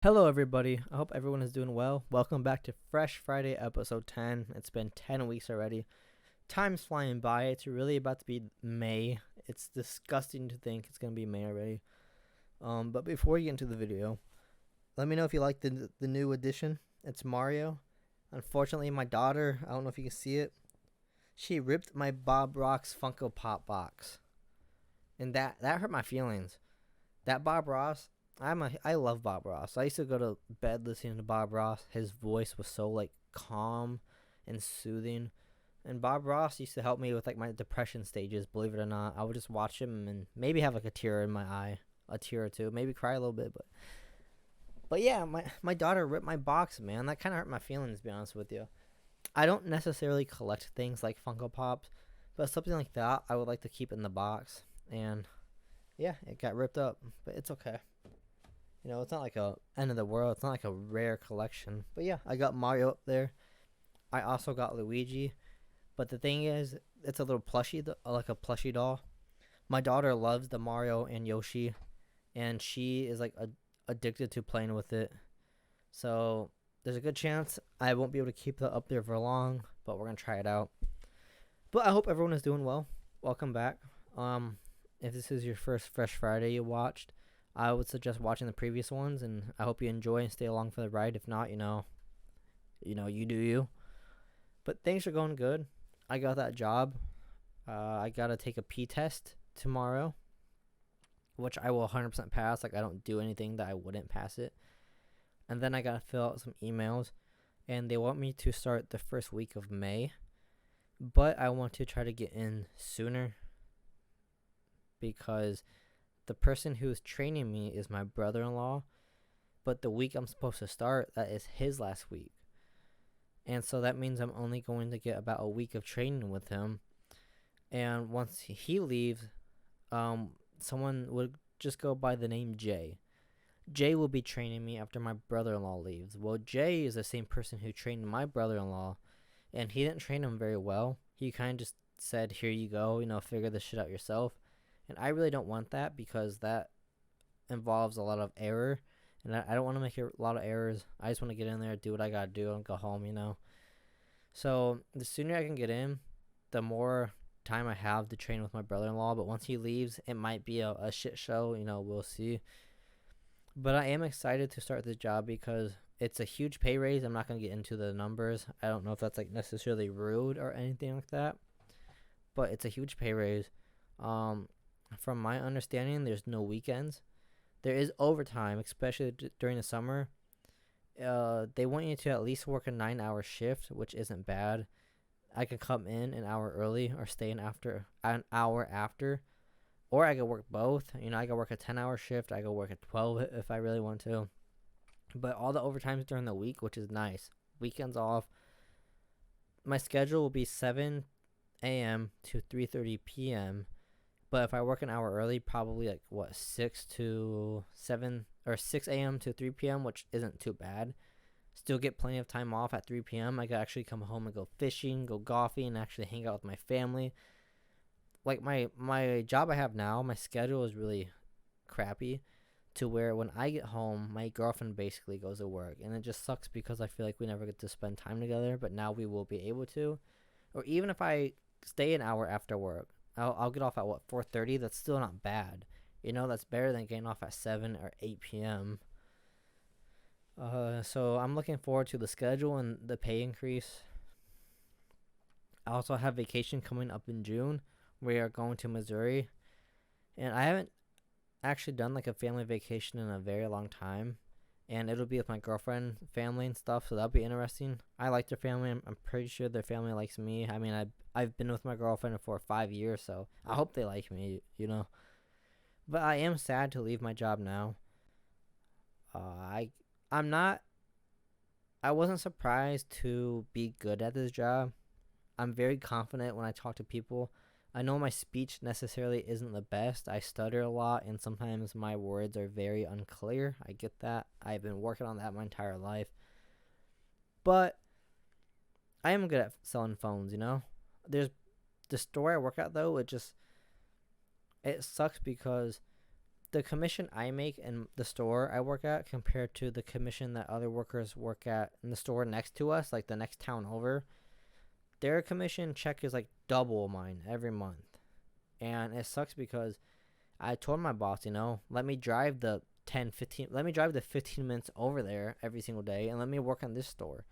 Hello, everybody. I hope everyone is doing well. Welcome back to Fresh Friday, episode 10. It's been 10 weeks already. Time's flying by. It's really about to be May. It's disgusting to think it's going to be May already. But before we get into the video, let me know if you like the new edition. It's Mario. Unfortunately, my daughter, I don't know if you can see it, she ripped my Bob Ross Funko Pop box. And that hurt my feelings. That Bob Ross, I love Bob Ross. I used to go to bed listening to Bob Ross. His voice was so like calm and soothing. And Bob Ross used to help me with like my depression stages, believe it or not. I would just watch him and maybe have like a tear in my eye, a tear or two, maybe cry a little bit, but yeah, my daughter ripped my box, man. That kind of hurt my feelings, to be honest with you. I don't necessarily collect things like Funko Pops, but something like that I would like to keep in the box. And yeah, it got ripped up, but it's okay. It's not like a end of the world. It's not like a rare collection. But yeah, I got Mario up there. I also got Luigi. But the thing is, it's a little plushie, like a plushie doll. My daughter loves the Mario and Yoshi, and she is like addicted to playing with it. So there's a good chance I won't be able to keep that up there for long, but we're gonna try it out. But I hope everyone is doing well. Welcome back. If this is your first Fresh Friday you watched, I would suggest watching the previous ones, and I hope you enjoy and stay along for the ride. If not, you do you. But things are going good. I got that job. I gotta take a P test tomorrow, which I will 100% pass. Like I don't do anything that I wouldn't pass it. And then I gotta fill out some emails, and they want me to start the first week of May, but I want to try to get in sooner because the person who's training me is my brother-in-law, but the week I'm supposed to start, that is his last week. And so that means I'm only going to get about a week of training with him. And once he leaves, someone would just go by the name Jay. Jay will be training me after my brother-in-law leaves. Well, Jay is the same person who trained my brother-in-law, and he didn't train him very well. He kind of just said, here you go, figure this shit out yourself. And I really don't want that because that involves a lot of error. And I don't want to make a lot of errors. I just want to get in there, do what I got to do, and go home. So the sooner I can get in, the more time I have to train with my brother-in-law. But once he leaves, it might be a shit show. We'll see. But I am excited to start this job because it's a huge pay raise. I'm not going to get into the numbers. I don't know if that's like necessarily rude or anything like that. But it's a huge pay raise. From my understanding, there's no weekends. There is overtime, especially during the summer. They want you to at least work a 9-hour shift, which isn't bad. I could come in an hour early or stay an hour after, or I could work both. I could work a 10-hour shift. I could work a 12 if I really want to. But all the overtime's during the week, which is nice. Weekends off. My schedule will be 7 a.m. to 3:30 p.m. But if I work an hour early, probably 6 to 7 or 6 a.m. to 3 p.m., which isn't too bad. Still get plenty of time off at 3 p.m. I could actually come home and go fishing, go golfing, and actually hang out with my family. Like my job I have now, my schedule is really crappy to where when I get home, my girlfriend basically goes to work. And it just sucks because I feel like we never get to spend time together, but now we will be able to. Or even if I stay an hour after work, I'll get off at 4:30. That's still not bad. That's better than getting off at 7 or 8 p.m. So I'm looking forward to the schedule and the pay increase. I also have vacation coming up in June. We are going to Missouri, and I haven't actually done like a family vacation in a very long time. And it'll be with my girlfriend, family, and stuff. So that'll be interesting. I like their family. I'm pretty sure their family likes me. I mean, I've been with my girlfriend for 5 years, so I hope they like me. But I am sad to leave my job now. I'm not. I wasn't surprised to be good at this job. I'm very confident when I talk to people. I know my speech necessarily isn't the best. I stutter a lot, and sometimes my words are very unclear. I get that. I've been working on that my entire life. But I am good at selling phones, There's the store I work at, though, it sucks because the commission I make in the store I work at compared to the commission that other workers work at in the store next to us, like the next town over, their commission check is like double mine every month. And it sucks because I told my boss, let me drive the 15 minutes over there every single day and let me work on this store.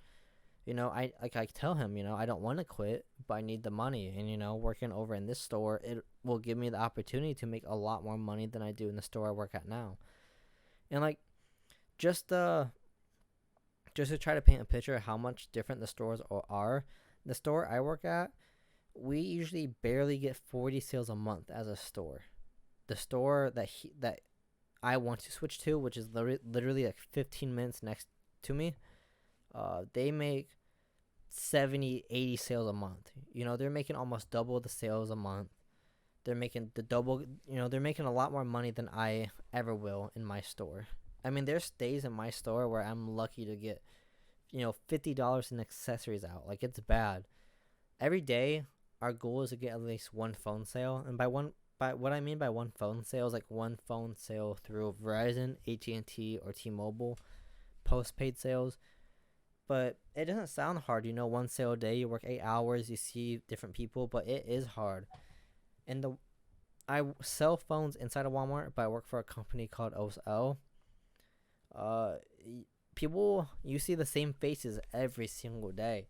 I tell him, I don't want to quit, but I need the money. And, working over in this store, it will give me the opportunity to make a lot more money than I do in the store I work at now. And, like, just to try to paint a picture of how much different the stores are, the store I work at, we usually barely get 40 sales a month as a store. The store that I want to switch to, which is literally like 15 minutes next to me, they make 70, 80 sales a month. They're making almost double the sales a month. They're making they're making a lot more money than I ever will in my store. I mean, there's days in my store where I'm lucky to get, $50 in accessories out. Like, it's bad. Every day, our goal is to get at least one phone sale. And by what I mean by one phone sale is like one phone sale through Verizon, AT&T, or T-Mobile, postpaid sales. But it doesn't sound hard, one sale a day, you work 8 hours, you see different people, but it is hard. And I sell phones inside of Walmart, but I work for a company called OSL. People, you see the same faces every single day.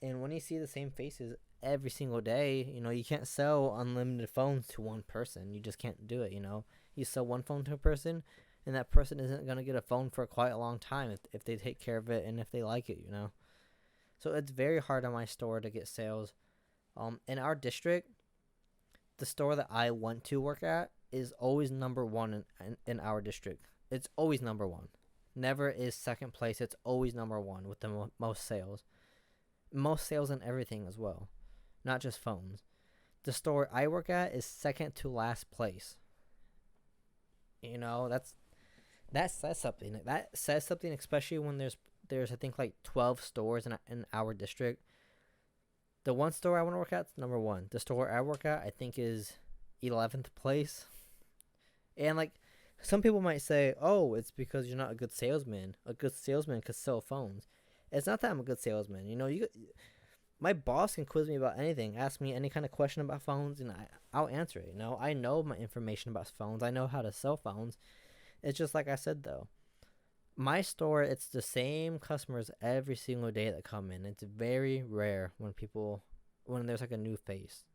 And when you see the same faces every single day, you can't sell unlimited phones to one person. You just can't do it, You sell one phone to a person, and that person isn't going to get a phone for quite a long time if they take care of it and if they like it, So it's very hard on my store to get sales. In our district, the store that I want to work at is always number one in our district. It's always number one. Never is second place. It's always number one with the most sales. Most sales in everything as well, not just phones. The store I work at is second to last place. That says something. That says something, especially when there's I think like 12 stores in our district. The one store I want to work at is number one. The store I work at, I think, is 11th place. And like, some people might say, "Oh, it's because you're not a good salesman. A good salesman could sell phones." It's not that I'm a good salesman. My boss can quiz me about anything, ask me any kind of question about phones, and I'll answer it. I know my information about phones. I know how to sell phones. It's just like I said, though. My store, it's the same customers every single day that come in. It's very rare when there's like a new face.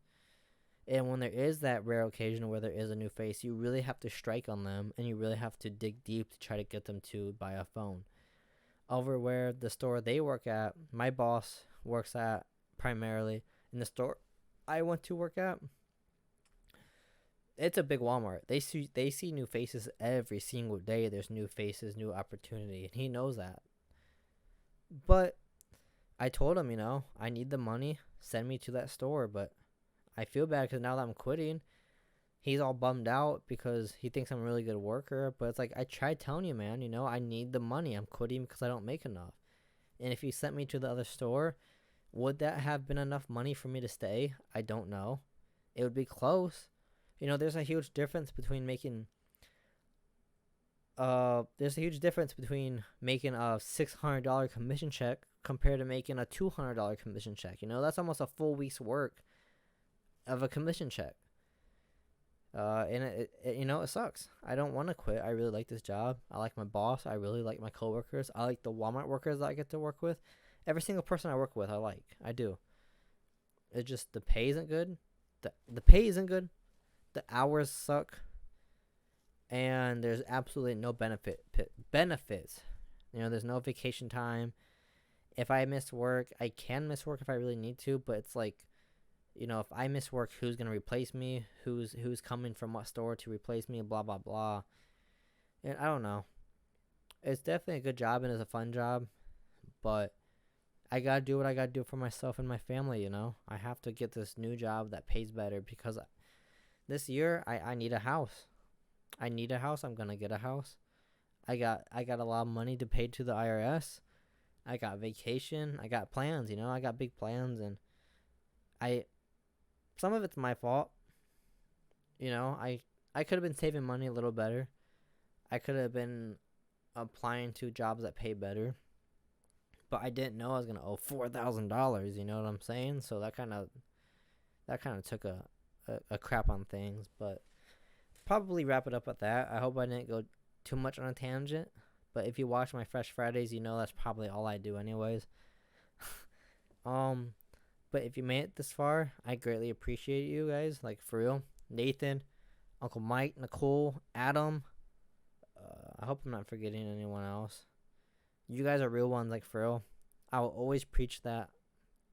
And when there is that rare occasion where there is a new face, you really have to strike on them, and you really have to dig deep to try to get them to buy a phone. Over where the store they work at, my boss works at primarily, in the store I want to work at, it's a big Walmart. They see new faces every single day. There's new faces, new opportunity, and he knows that. But I told him, I need the money. Send me to that store. But I feel bad because now that I'm quitting, he's all bummed out because he thinks I'm a really good worker. But it's like, I tried telling you, man, I need the money. I'm quitting because I don't make enough. And if you sent me to the other store, would that have been enough money for me to stay? I don't know. It would be close. There's a huge difference between making a $600 commission check compared to making a $200 commission check. That's almost a full week's work of a commission check. And it sucks. I don't want to quit. I really like this job. I like my boss. I really like my coworkers. I like the Walmart workers that I get to work with. Every single person I work with, I like. I do. It's just the pay isn't good. The pay isn't good. The hours suck. And there's absolutely no benefits. There's no vacation time. If I miss work, I can miss work if I really need to, but it's like, if I miss work, who's going to replace me? Who's coming from what store to replace me? Blah, blah, blah. And I don't know. It's definitely a good job and it's a fun job, but I got to do what I got to do for myself and my family, I have to get this new job that pays better because this year I need a house. I need a house. I'm going to get a house. I got a lot of money to pay to the IRS. I got vacation. I got plans, I got big plans, and some of it's my fault. I I could have been saving money a little better. I could have been applying to jobs that pay better, but I didn't know I was gonna owe $4,000. You know what I'm saying? So that kind of took a crap on things. But probably wrap it up at that. I hope I didn't go too much on a tangent. But if you watch my Fresh Fridays, you know that's probably all I do anyways. But if you made it this far, I greatly appreciate you guys. Like, for real. Nathan, Uncle Mike, Nicole, Adam. I hope I'm not forgetting anyone else. You guys are real ones, like, for real. I will always preach that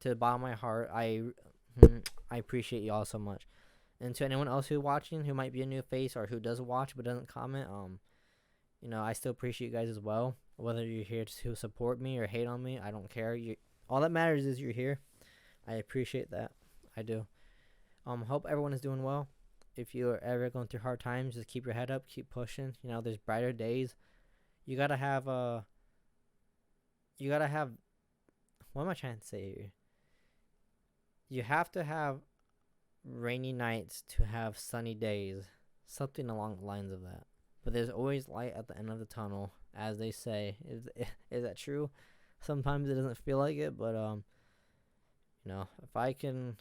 to the bottom of my heart. I appreciate you all so much. And to anyone else who's watching, who might be a new face or who does watch but doesn't comment, you know, I still appreciate you guys as well. Whether you're here to support me or hate on me, I don't care. All that matters is you're here. I appreciate that. I do. Hope everyone is doing well. If you're ever going through hard times, just keep your head up, keep pushing. You know, there's brighter days. You gotta have what am I trying to say here? You have to have rainy nights to have sunny days. Something along the lines of that. But there's always light at the end of the tunnel, as they say. Is that true? Sometimes it doesn't feel like it, but you know, if I can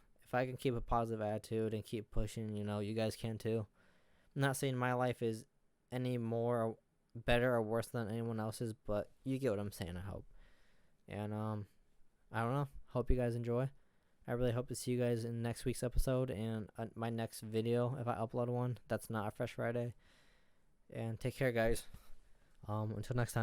keep a positive attitude and keep pushing, you know, you guys can too. I'm not saying my life is any more better or worse than anyone else's, but you get what I'm saying, I hope. And I don't know. Hope you guys enjoy. I really hope to see you guys in next week's episode and my next video if I upload one. That's not a Fresh Friday. And take care, guys. Until next time.